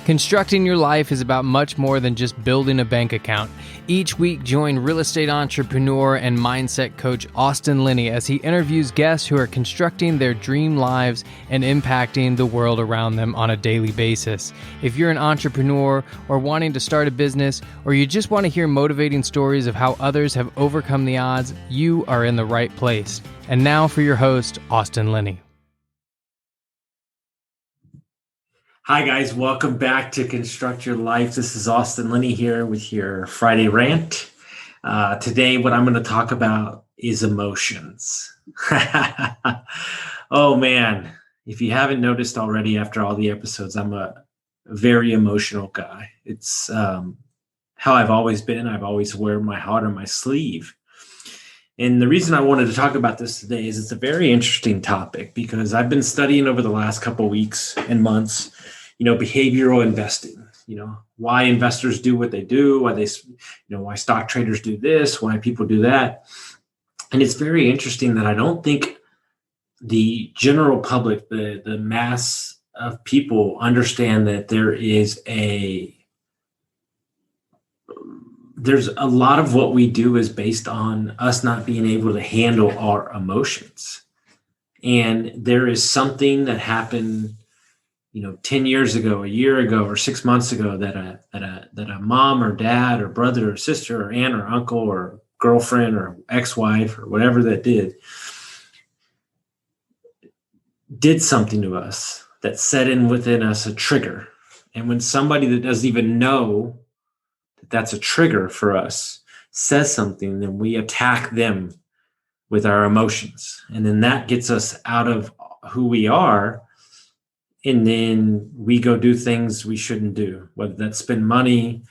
Constructing your life is about much more than just building a bank account. Each week, join real estate entrepreneur and mindset coach Austin Linney as he interviews guests who are constructing their dream lives and impacting the world around them on a daily basis. If you're an entrepreneur or wanting to start a business, or you just want to hear motivating stories of how others have overcome the odds, you are in the right place. And now for your host, Austin Linney. Hi guys, welcome back to Construct Your Life. This is Austin Linney here with your Friday rant. Today what I'm going to talk about is emotions. Oh man, if you haven't noticed already after all the episodes, I'm a very emotional guy. It's how I've always been. I've always wear my heart on my sleeve. And the reason I wanted to talk about this today is it's a very interesting topic because I've been studying over the last couple of weeks and months, behavioral investing, why investors do what they do, why stock traders do this, why people do that. And it's very interesting that I don't think the general public, the mass of people understand that there's a lot of what we do is based on us not being able to handle our emotions. And there is something that happened 10 years ago, a year ago, or 6 months ago that a mom or dad or brother or sister or aunt or uncle or girlfriend or ex-wife or whatever that did something to us that set in within us a trigger. And when somebody that doesn't even know that that's a trigger for us says something, then we attack them with our emotions. And then that gets us out of who we are. And then we go do things we shouldn't do, whether that's spend money,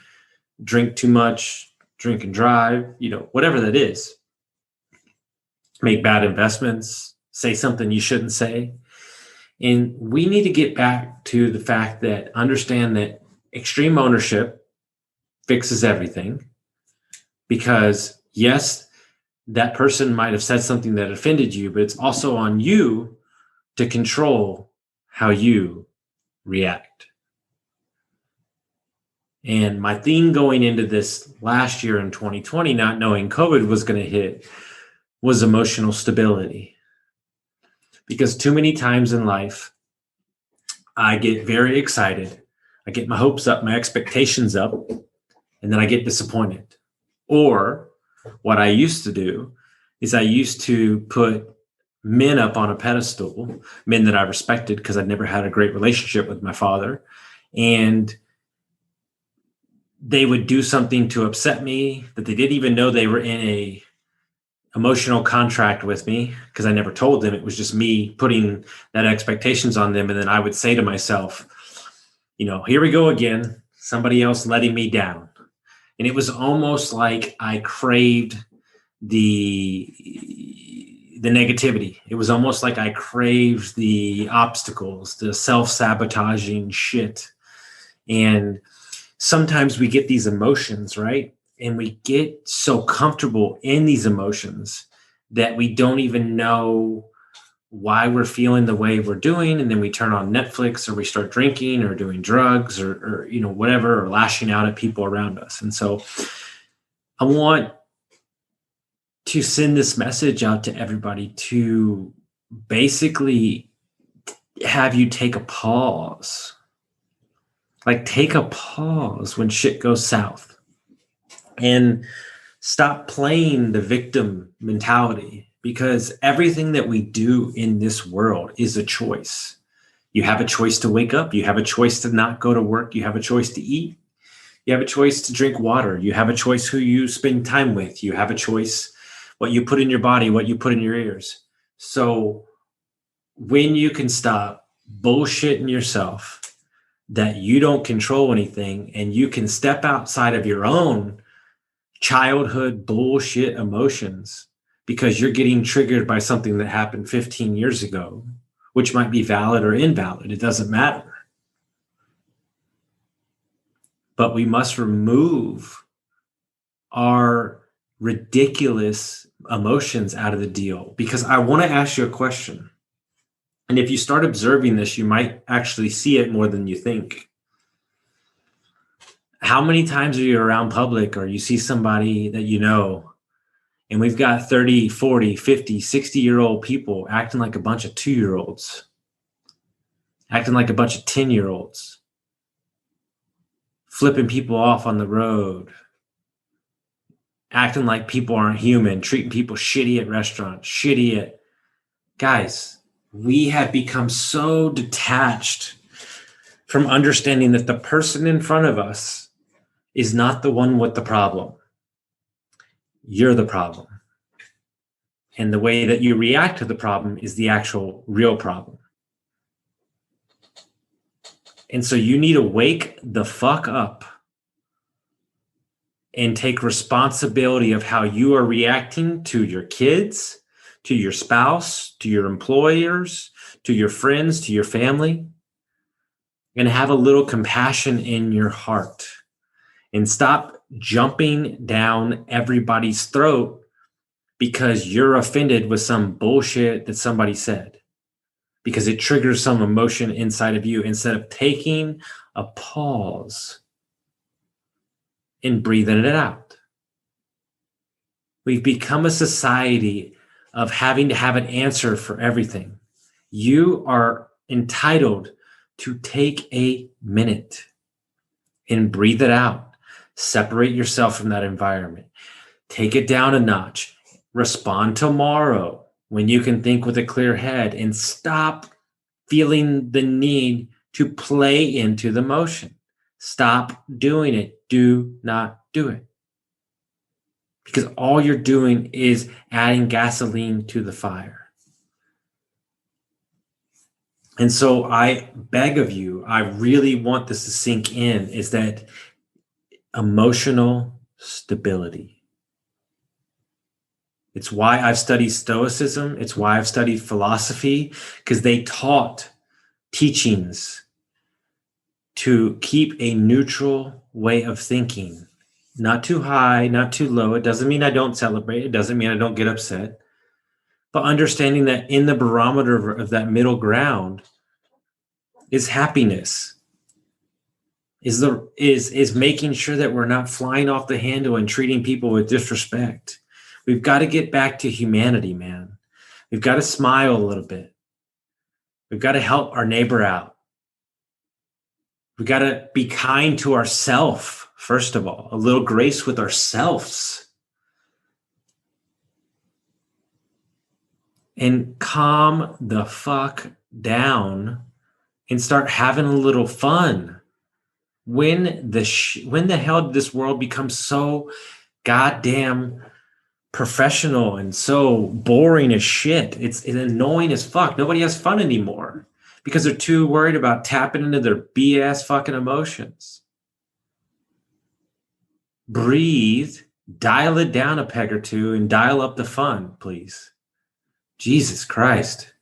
drink too much, drink and drive, whatever that is. Make bad investments, say something you shouldn't say. And we need to get back to the fact that understand that extreme ownership fixes everything. Because yes, that person might have said something that offended you, but it's also on you to control how you react. And my theme going into this last year in 2020, not knowing COVID was going to hit, was emotional stability. Because too many times in life, I get very excited. I get my hopes up, my expectations up, and then I get disappointed. Or what I used to do is I used to put men up on a pedestal, men that I respected because I'd never had a great relationship with my father. And they would do something to upset me that they didn't even know they were in a emotional contract with me because I never told them. It was just me putting that expectations on them. And then I would say to myself, here we go again, somebody else letting me down. And it was almost like I craved the negativity. It was almost like I craved the obstacles, the self-sabotaging shit. And sometimes we get these emotions, right? And we get so comfortable in these emotions that we don't even know why we're feeling the way we're doing. And then we turn on Netflix or we start drinking or doing drugs or whatever, or lashing out at people around us. And so I want to send this message out to everybody to basically have you take a pause. Like take a pause when shit goes south and stop playing the victim mentality, because everything that we do in this world is a choice. You have a choice to wake up. You have a choice to not go to work. You have a choice to eat. You have a choice to drink water. You have a choice who you spend time with. You have a choice what you put in your body, what you put in your ears. So when you can stop bullshitting yourself that you don't control anything and you can step outside of your own childhood bullshit emotions because you're getting triggered by something that happened 15 years ago, which might be valid or invalid, it doesn't matter. But we must remove our ridiculous emotions out of the deal, because I want to ask you a question. And if you start observing this, you might actually see it more than you think. How many times are you around public or you see somebody that you know, and we've got 30, 40, 50, 60-year-old people acting like a bunch of 2-year-olds, acting like a bunch of 10-year-olds, flipping people off on the road, acting like people aren't human, treating people shitty at restaurants, shitty at... Guys, we have become so detached from understanding that the person in front of us is not the one with the problem. You're the problem. And the way that you react to the problem is the actual real problem. And so you need to wake the fuck up and take responsibility of how you are reacting to your kids, to your spouse, to your employers, to your friends, to your family, and have a little compassion in your heart. And stop jumping down everybody's throat because you're offended with some bullshit that somebody said, because it triggers some emotion inside of you, instead of taking a pause and breathing it out. We've become a society of having to have an answer for everything. You are entitled to take a minute and breathe it out. Separate yourself from that environment. Take it down a notch. Respond tomorrow when you can think with a clear head, and stop feeling the need to play into the motion. Stop doing it. Do not do it. Because all you're doing is adding gasoline to the fire. And so I beg of you, I really want this to sink in, is that emotional stability. It's why I've studied Stoicism. It's why I've studied philosophy, because they taught teachings to keep a neutral way of thinking. Not too high, not too low. It doesn't mean I don't celebrate. It doesn't mean I don't get upset. But understanding that in the barometer of that middle ground is happiness, is making sure that we're not flying off the handle and treating people with disrespect. We've got to get back to humanity, man. We've got to smile a little bit. We've got to help our neighbor out. We've got to be kind to ourselves, first of all, a little grace with ourselves. And calm the fuck down and start having a little fun. When the hell did this world become so goddamn professional and so boring as shit? It's annoying as fuck. Nobody has fun anymore because they're too worried about tapping into their BS fucking emotions. Breathe, dial it down a peg or two, and dial up the fun, please. Jesus Christ.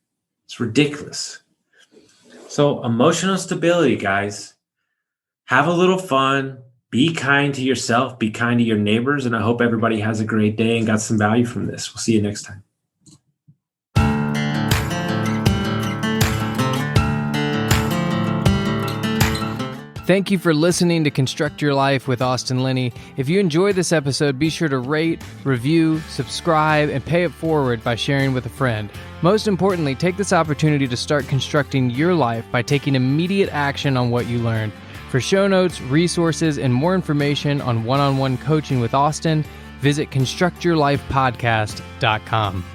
It's ridiculous. So emotional stability, guys. Have a little fun. Be kind to yourself. Be kind to your neighbors. And I hope everybody has a great day and got some value from this. We'll see you next time. Thank you for listening to Construct Your Life with Austin Linney. If you enjoyed this episode, be sure to rate, review, subscribe, and pay it forward by sharing with a friend. Most importantly, take this opportunity to start constructing your life by taking immediate action on what you learned. For show notes, resources, and more information on one-on-one coaching with Austin, visit constructyourlifepodcast.com.